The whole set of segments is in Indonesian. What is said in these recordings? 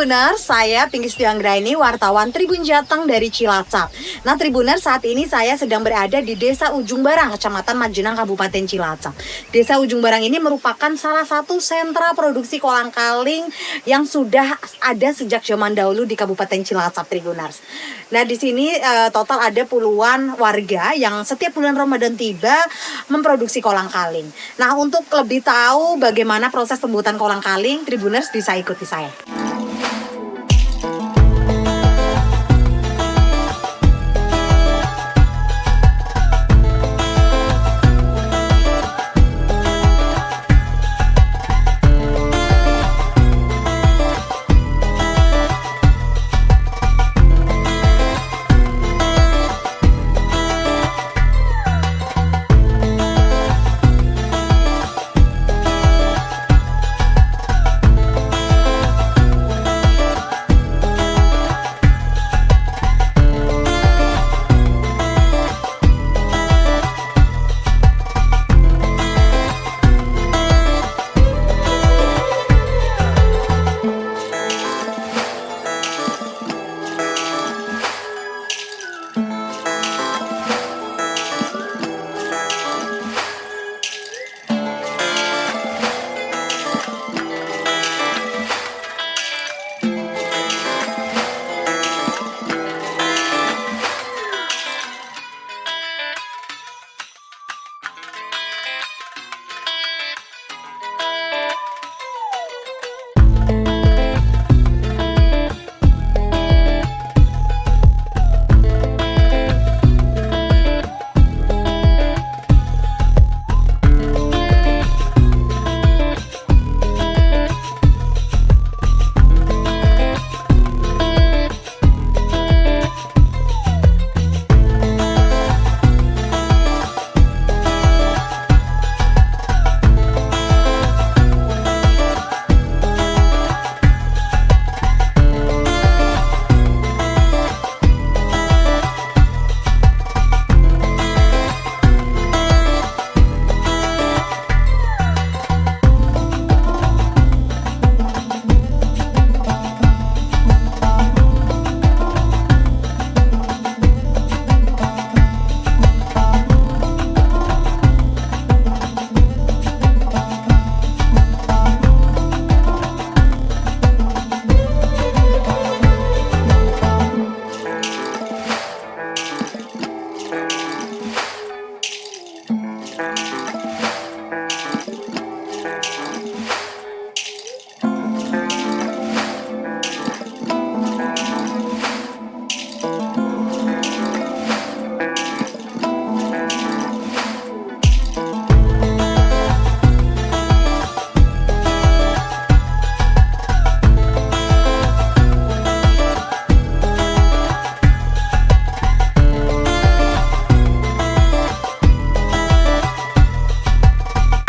Tribuners, saya Pinky Setianggraini, wartawan Tribun Jateng dari Cilacap. Nah Tribuners, saat ini saya sedang berada di Desa Ujung Barang, Kecamatan Majenang, Kabupaten Cilacap. Desa Ujung Barang ini merupakan salah satu sentra produksi kolang-kaling yang sudah ada sejak zaman dahulu di Kabupaten Cilacap, Tribuners. Nah di sini total ada puluhan warga yang setiap bulan Ramadan tiba memproduksi kolang-kaling. Nah untuk lebih tahu bagaimana proses pembuatan kolang-kaling, Tribuners bisa ikuti saya.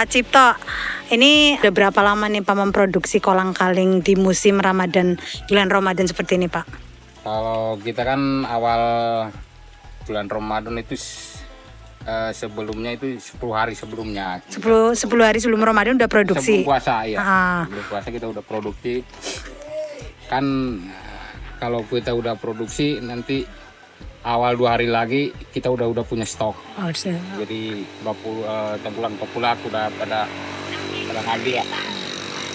Pak Cipto, ini udah berapa lama nih Pak memproduksi kolang-kaling di musim Ramadan, bulan Ramadan seperti ini Pak? Kalau kita kan awal bulan Ramadan itu sebelumnya itu 10 hari sebelumnya. 10 hari sebelum Ramadan udah produksi? Sebelum puasa ya, sebelum puasa kita udah produksi. Kan kalau kita udah produksi nanti awal 2 hari lagi kita udah punya stok. Jadi tengkulak udah pada habis ya.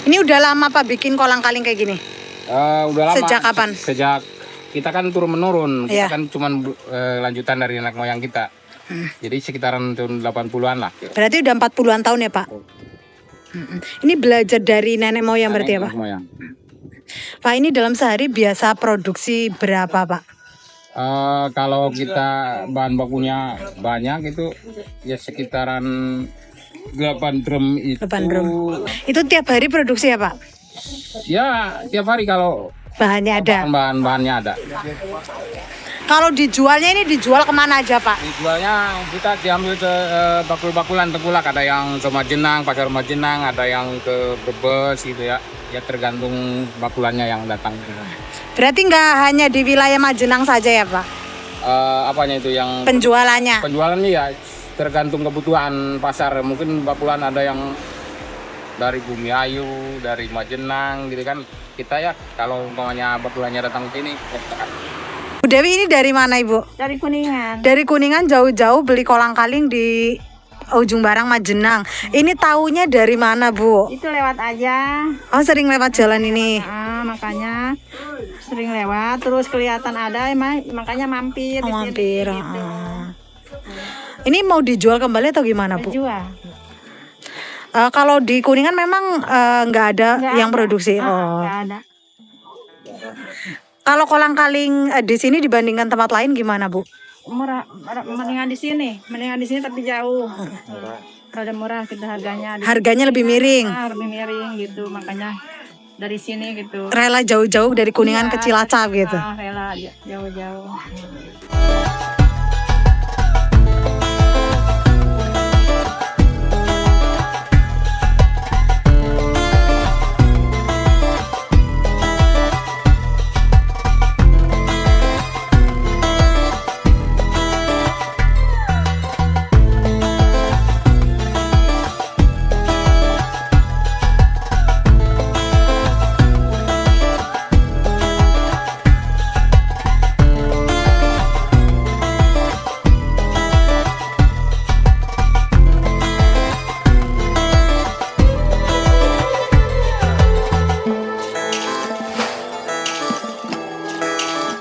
Ini udah lama Pak bikin kolang-kaling kayak gini? Udah lama. Sejak kapan? Sejak kita kan turun menurun. Kita kan cuman lanjutan dari anak moyang kita. Jadi sekitaran tahun 80-an lah. Berarti udah 40-an tahun ya Pak? Ini belajar dari nenek moyang berarti ya Pak? Moyang. Pak, ini dalam sehari biasa produksi berapa Pak? Kalau kita bahan bakunya banyak itu ya sekitaran 8 drum itu. 8 drum. Itu tiap hari produksi ya Pak? Ya tiap hari kalau bahannya ada. Bahannya ada. Kalau dijualnya ini dijual kemana aja Pak? Dijualnya kita diambil ke bakul-bakulan tengkulak, ada yang ke Majenang, pasar Majenang, ada yang ke Brebes gitu ya. Ya tergantung bakulannya yang datang. Berarti nggak hanya di wilayah Majenang saja ya Pak? Apanya itu yang penjualannya? Penjualannya ya tergantung kebutuhan pasar. Mungkin bakulan ada yang dari Bumi Ayu, dari Majenang gitu kan. Kita ya kalau umpamanya berbelanja datang ke sini. Bu Dewi ini dari mana Ibu? Dari Kuningan. Dari Kuningan jauh-jauh beli kolang-kaling di Ujung Barang Majenang. Ini taunya dari mana Bu? Itu lewat aja. Oh sering lewat jalan ini. Makanya sering lewat. Terus kelihatan ada, makanya mampir. Oh, mampir. Ini mau dijual kembali atau gimana Bu? Jual. Kalau di Kuningan memang nggak ada yang produksi. Nggak ada. Kalau kolang-kaling di sini dibandingkan tempat lain gimana Bu? Murah, mendingan di sini tapi jauh. Rada murah kita harganya. Harganya lebih miring. Lebih miring gitu, makanya dari sini gitu. Rela jauh-jauh dari Kuningan ke Cilacap gitu. Rela jauh-jauh.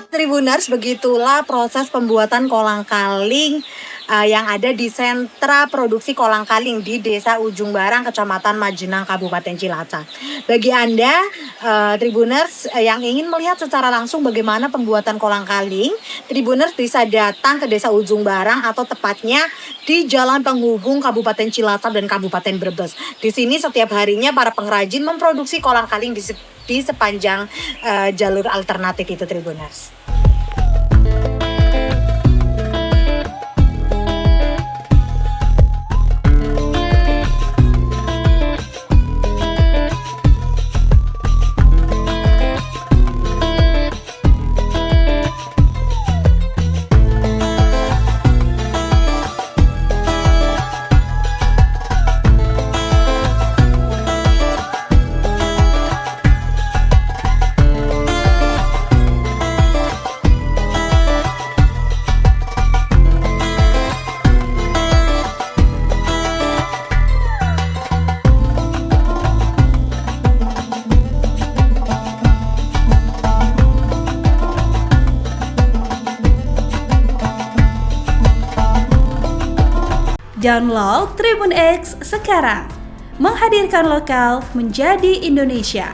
Tribuners, begitulah proses pembuatan kolang-kaling yang ada di sentra produksi kolang-kaling di Desa Ujung Barang, Kecamatan Majenang, Kabupaten Cilacap. Bagi Anda Tribuners yang ingin melihat secara langsung bagaimana pembuatan kolang-kaling, Tribuners bisa datang ke Desa Ujung Barang atau tepatnya di Jalan Penghubung Kabupaten Cilacap dan Kabupaten Brebes. Di sini setiap harinya para pengrajin memproduksi kolang-kaling di sepanjang jalur alternatif itu Tribuners. Download Tribun X sekarang, menghadirkan lokal menjadi Indonesia.